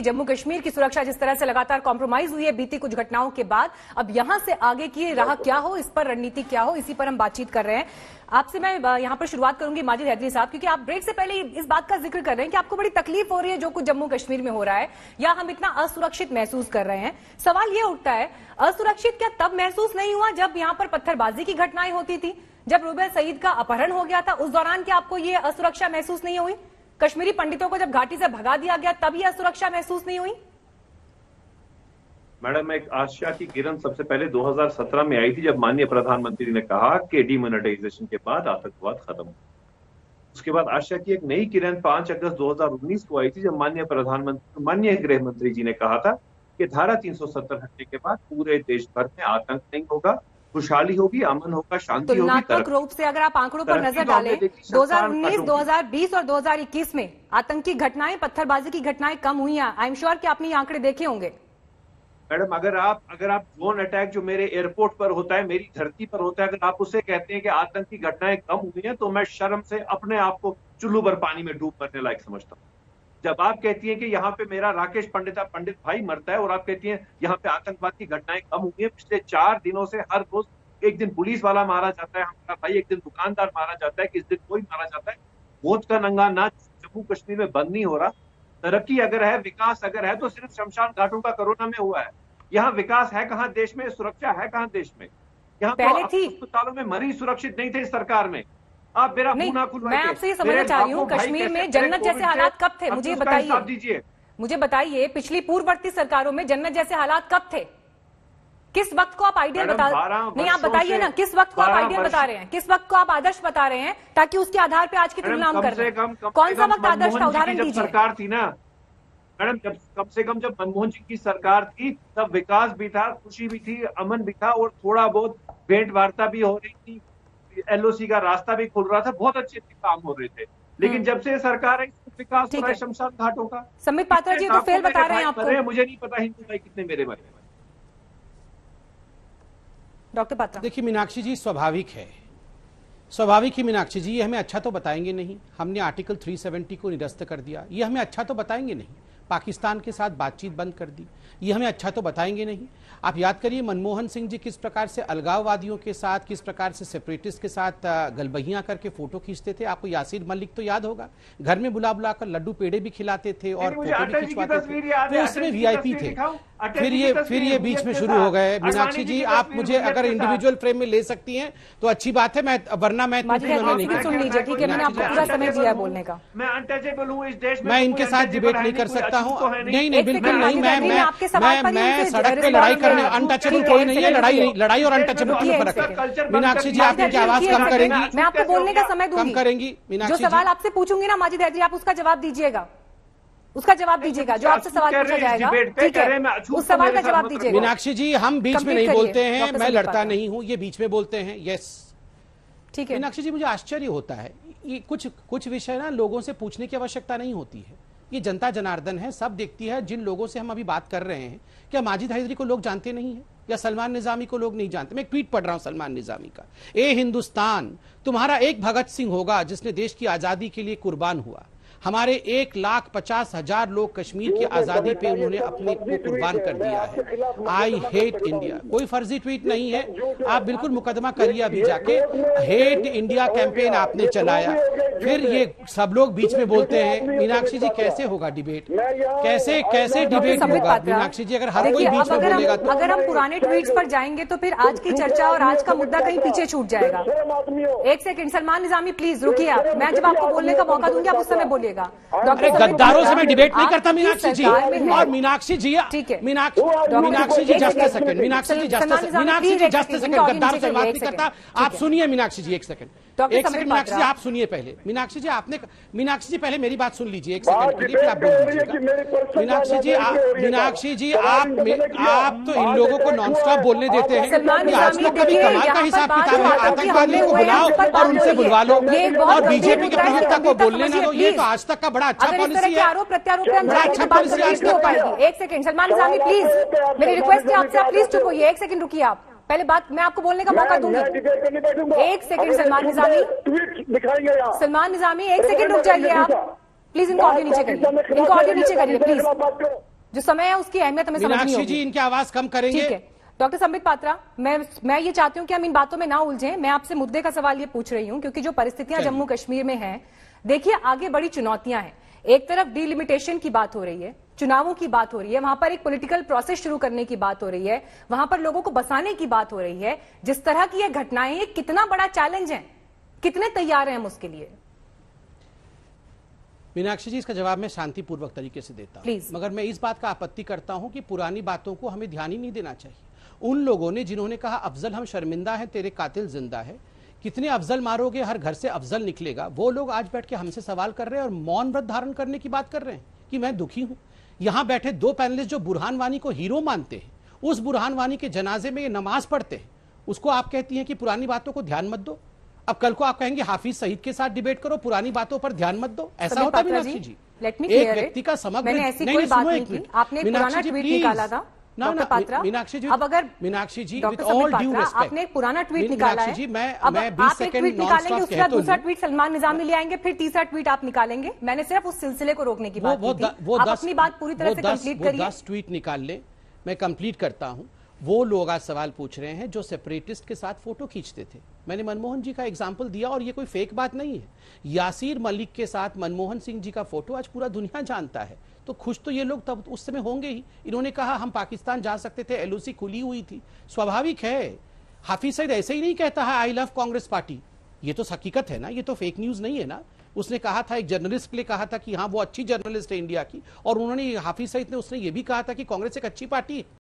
जम्मू कश्मीर की सुरक्षा जिस तरह से लगातार कॉम्प्रोमाइज हुई है बीती कुछ घटनाओं के बाद, अब यहां से आगे की राह क्या हो, इस पर रणनीति क्या हो, इसी पर हम बातचीत कर रहे हैं। आपसे मैं यहां पर शुरुआत करूंगी माजिद हैदरी साहब, क्योंकि आप ब्रेक से पहले इस बात का जिक्र कर रहे हैं कि आपको बड़ी तकलीफ हो रही है जो कुछ जम्मू कश्मीर में हो रहा है, या हम इतना असुरक्षित महसूस कर रहे हैं। सवाल यह उठता है, असुरक्षित क्या तब महसूस नहीं हुआ जब यहां पर पत्थरबाजी की घटनाएं होती थी, जब रूबेल सईद का अपहरण हो गया था, उस दौरान क्या आपको ये असुरक्षा महसूस नहीं हुई? कश्मीरी पंडितों को जब घाटी से भगा दिया गया तब ये असुरक्षा महसूस नहीं हुई? मैडम, एक आशा की किरण सबसे पहले 2017 में आई थी, जब माननीय प्रधानमंत्री ने कहा कि डीमोनेटाइजेशन के बाद आतंकवाद खत्म। उसके बाद आशा की एक नई किरण 5 अगस्त 2019 को आई थी, जब माननीय गृह मंत्री जी ने कहा था कि धारा 370 हटने के बाद पूरे देश भर में आतंक नहीं होगा, खुशहाली होगी, अमन होगा, शांति होगी। तुलनात्मक रूप से अगर आप आंकड़ों पर नजर डालें, 2019, 2020 और 2021 में आतंकी घटनाएं, पत्थरबाजी की घटनाएं कम हुई हैं। आई एम श्योर कि आपने ये आंकड़े देखे होंगे। मैडम, अगर आप ड्रोन अटैक जो मेरे एयरपोर्ट पर होता है, मेरी धरती पर होता है, अगर आप उसे कहते हैं कि आतंकी घटनाएं कम हुई हैं, तो मैं शर्म से अपने आप को चुल्लू भर पानी में डूब मरने लायक समझता हूँ। जब आप कहती हैं कि यहाँ पे मेरा राकेश पंडित भाई मरता है और आप कहती हैं यहाँ पे आतंकवाद की घटनाएं कम हुई है, पिछले 4 दिनों से हर रोज एक दिन पुलिस वाला मारा जाता है हमारा भाई, एक दिन दुकानदार मारा जाता है, किस दिन कोई मारा जाता है। मौत का नंगा नाच जम्मू कश्मीर में बंद नहीं हो रहा। तरक्की अगर है, विकास अगर है, तो सिर्फ शमशान घाटों का कोरोना में हुआ है। यहाँ विकास है कहाँ देश में, सुरक्षा है कहाँ देश में? यहाँ तो अस्पतालों में मरीज सुरक्षित नहीं थे इस सरकार में। आप मेरा मुंह ना खुलवाइए। मैं आपसे ये समझना चाह रही हूँ, कश्मीर में जन्नत जैसे हालात कब थे? मुझे बताइए पिछली पूर्ववर्ती सरकारों में जन्नत जैसे हालात कब थे? किस वक्त को आप आइडियल बता नहीं, आप बताइए ना, किस वक्त को आप आइडियल बता रहे हैं, किस वक्त को आप आदर्श बता रहे हैं, ताकि उसके आधार पे आज की तुलना हम कर रहे हैं। कौन सा वक्त आदर्श था, उदाहरण दीजिए। सरकार थी ना मैडम, जब कम से कम जब मनमोहन सिंह की सरकार थी तब विकास भी था, खुशी भी थी, अमन भी था, और थोड़ा बहुत भेंट वार्ता भी हो रही थी, एलओसी का रास्ता भी खुल रहा था, बहुत अच्छे काम हो रहे थे। लेकिन जब से सरकार है, विकास हो रहा है शमशान घाटों का। संबित पात्रा जी तो फेल बता रहे हैं आपको। मुझे नहीं पता हिंदू भाई कितने मेरे बारे में। डॉक्टर पात्रा, देखिए मीनाक्षी जी, स्वाभाविक है ही मीनाक्षी जी, ये हमें अच्छा तो बताएंगे नहीं। हमने आर्टिकल 370 को निरस्त कर दिया, ये हमें अच्छा तो बताएंगे नहीं। पाकिस्तान के साथ बातचीत बंद कर दी, ये हमें अच्छा तो बताएंगे नहीं। आप याद करिए मनमोहन सिंह जी किस प्रकार से अलगाववादियों के साथ, किस प्रकार से सेपरेटिस्ट के साथ गलबहियां करके फोटो खींचते थे। आपको यासीर मलिक तो याद होगा, घर में बुला बुलाकर लड्डू पेड़े भी खिलाते थे और फोटो भी खिंचवाते थे, तो उसमें वीआईपी थे। फिर ये बीच में शुरू हो गए। मीनाक्षी जी, आप मुझे अगर इंडिविजुअल फ्रेम में ले सकती हैं तो अच्छी बात है, मैं वरना मैं सुन लीजिए, ठीक है, मैंने आपको पूरा समय दिया बोलने का। मैं अनटचेबल हूँ इस देश में, मैं इनके साथ डिबेट नहीं कर सकता हूँ। नहीं, बिल्कुल नहीं। मैं सड़क पे लड़ाई करने, अनटचेबल कोई नहीं है। लड़ाई और अनटचेबल में फर्क है। मीनाक्षी जी, आप इनकी आवाज कम करेंगी? मैं आपको बोलने का समय दूंगी, कम करेंगी। मीनाक्षी, जो सवाल आपसे पूछूंगी ना माजिद हैदरी, आप उसका जवाब दीजिएगा, जो आपसे सवाल पूछा जाएगा, ठीक है, उस सवाल का जवाब दीजिएगा। मीनाक्षी जी, हम बीच में नहीं बोलते हैं, मैं लड़ता नहीं हूँ, ये बीच में बोलते हैं। यस, ठीक है। मीनाक्षी जी, मुझे आश्चर्य होता है, ये कुछ विषय ना लोगों से पूछने की आवश्यकता नहीं होती है। ये जनता जनार्दन है, सब देखती है। जिन लोगों से हम अभी बात कर रहे हैं, क्या माजिद हैदरी को लोग जानते नहीं है, या सलमान निजामी को लोग नहीं जानते? मैं एक ट्वीट पढ़ रहा हूं सलमान निजामी का, ए हिंदुस्तान, तुम्हारा एक भगत सिंह होगा जिसने देश की आजादी के लिए कुर्बान हुआ। हमारे 1,50,000 लोग कश्मीर की आजादी पे उन्होंने अपने को कुर्बान कर दिया है। आई हेट इंडिया, कोई फर्जी ट्वीट नहीं है। आप बिल्कुल मुकदमा करिए अभी जाके। हेट इंडिया कैंपेन आपने चलाया, फिर ये सब लोग बीच में बोलते हैं। मीनाक्षी जी, कैसे होगा डिबेट? कैसे डिबेट होगा मीनाक्षी जी, अगर हर कोई बीच में बोलेगा तो? अगर हम पुराने ट्वीट्स पर जाएंगे तो फिर आज की चर्चा और आज का मुद्दा कहीं पीछे छूट जाएगा। एक सेकंड, सलमान निजामी प्लीज रुकिए आप, मैं जब आपको बोलने का मौका दूंगी आप उस समय बोलिएगा। गद्दारों से मैं डिबेट नहीं करता मीनाक्षी जी। और Meenakshi ji, Meenakshi ji just a second, Meenakshi ji just a second, गद्दारों से बात नहीं करता। आप सुनिए मीनाक्षी जी, एक सेकंड मीनाक्षी जी, आप सुनिए पहले। मीनाक्षी जी पहले मेरी बात सुन लीजिए एक सेकंड के लिए, फिर आप बोल दीजिएगा। मीनाक्षी जी, आप तो इन लोगों को नॉन स्टॉप बोलने देते हैं। आज तक कभी कमाल का हिसाब किताब है? आतंकवादियों को बुलाओ और उनसे बुलवा लो, और बीजेपी के प्रवक्ता को बोलने ना दो। ये तो आज तक का बड़ा अच्छा पॉलिसी है, आरोप प्रत्यारोप पे बड़ा अच्छा पॉलिसी आज तक पाएगी। एक सेकंड सलमान निजामी प्लीज, मेरी रिक्वेस्ट है आपसे, आप प्लीज चुप होइए। एक सेकंड रुकिए आप, पहले बात मैं आपको बोलने का मौका दूंगी। एक सेकंड सलमान निजामी, एक सेकंड रुक जाइए आप प्लीज। इनको ऑडियो नीचे करिए, प्लीज। जो समय है उसकी अहमियत हमें समझनी मीनाक्षी होगी। जी इनकी आवाज कम करेंगे। ठीक है डॉक्टर संबित पात्रा, मैं ये चाहती हूं कि हम इन बातों में ना उलझें। मैं आपसे मुद्दे का सवाल ये पूछ रही हूं क्योंकि जो परिस्थितियां जम्मू कश्मीर में हैं, देखिए आगे बड़ी चुनौतियां हैं। एक तरफ डिलिमिटेशन की बात हो रही है, चुनावों की बात हो रही है, वहां पर एक पॉलिटिकल प्रोसेस शुरू करने की बात हो रही है, वहां पर लोगों को बसाने की बात हो रही है। जिस तरह की ये घटनाएं, ये कितना बड़ा चैलेंज है, कितने तैयार हैं हम उसके लिए? मीनाक्षी जी इसका जवाब मैं शांतिपूर्वक तरीके से देता हूं, मगर मैं इस बात का आपत्ति करता हूं कि पुरानी बातों को हमें ध्यान ही नहीं देना चाहिए। उन लोगों ने जिन्होंने कहा अफजल हम शर्मिंदा हैं, तेरे कातिल जिंदा है, कितने अफजल मारोगे हर घर से अफजल निकलेगा, वो लोग आज बैठ के हमसे सवाल कर रहे हैं और मौन व्रत धारण करने की बात कर रहे हैं कि मैं दुखी हूं। यहां बैठे दो पैनलिस्ट जो बुरहान वानी को हीरो मानते हैं, उस बुरहान वानी के जनाजे में ये नमाज पढ़ते हैं, उसको आप कहती हैं कि पुरानी बातों को ध्यान मत दो। अब कल को आप कहेंगे हाफिज सईद के साथ डिबेट करो, पुरानी बातों पर ध्यान मत दो। ऐसा होता है मीनाक्षी जी? एक व्यक्ति का समग्र, मैंने ऐसी कोई बात नहीं की। आपने पुराना ट्वीट निकाला था डॉक्टर पात्रा। मीनाक्षी जी, अब अगर मीनाक्षी जी विद ऑल ड्यू रिस्पेक्ट, आपने एक पुराना ट्वीट निकाला है, जी मैं अब 20 आप एक सेकंड ट्वीट नॉन निकालेंगे, स्टॉप उसके बाद कहता दूसरा हूं। ट्वीट सलमान निजामी ले आएंगे, फिर तीसरा ट्वीट आप निकालेंगे। मैंने सिर्फ उस सिलसिले को रोकने की बात की थी। आप अपनी बात पूरी तरह से कंप्लीट करिए। 10 ट्वीट निकाल ले, मैं कंप्लीट करता हूं। वो लोग आज सवाल पूछ रहे हैं जो सेपरेटिस्ट के साथ फोटो खींचते थे। मैंने मनमोहन जी का एग्जाम्पल दिया और ये कोई फेक बात नहीं है। यासीर मलिक के साथ मनमोहन सिंह जी का फोटो आज पूरा दुनिया जानता है, तो खुश तो ये लोग तब उस समय होंगे ही। इन्होंने कहा हम पाकिस्तान जा सकते थे, एलओसी खुली हुई थी, स्वाभाविक है। हाफिज सईद ऐसे ही नहीं कहता है आई लव कांग्रेस पार्टी, ये तो हकीकत है ना, ये तो फेक न्यूज नहीं है ना। उसने कहा था, एक जर्नलिस्ट के लिए कहा था कि हाँ वो अच्छी जर्नलिस्ट है इंडिया की, और उन्होंने हाफिज सईद ने उसने ये भी कहा था कि कांग्रेस एक अच्छी पार्टी है।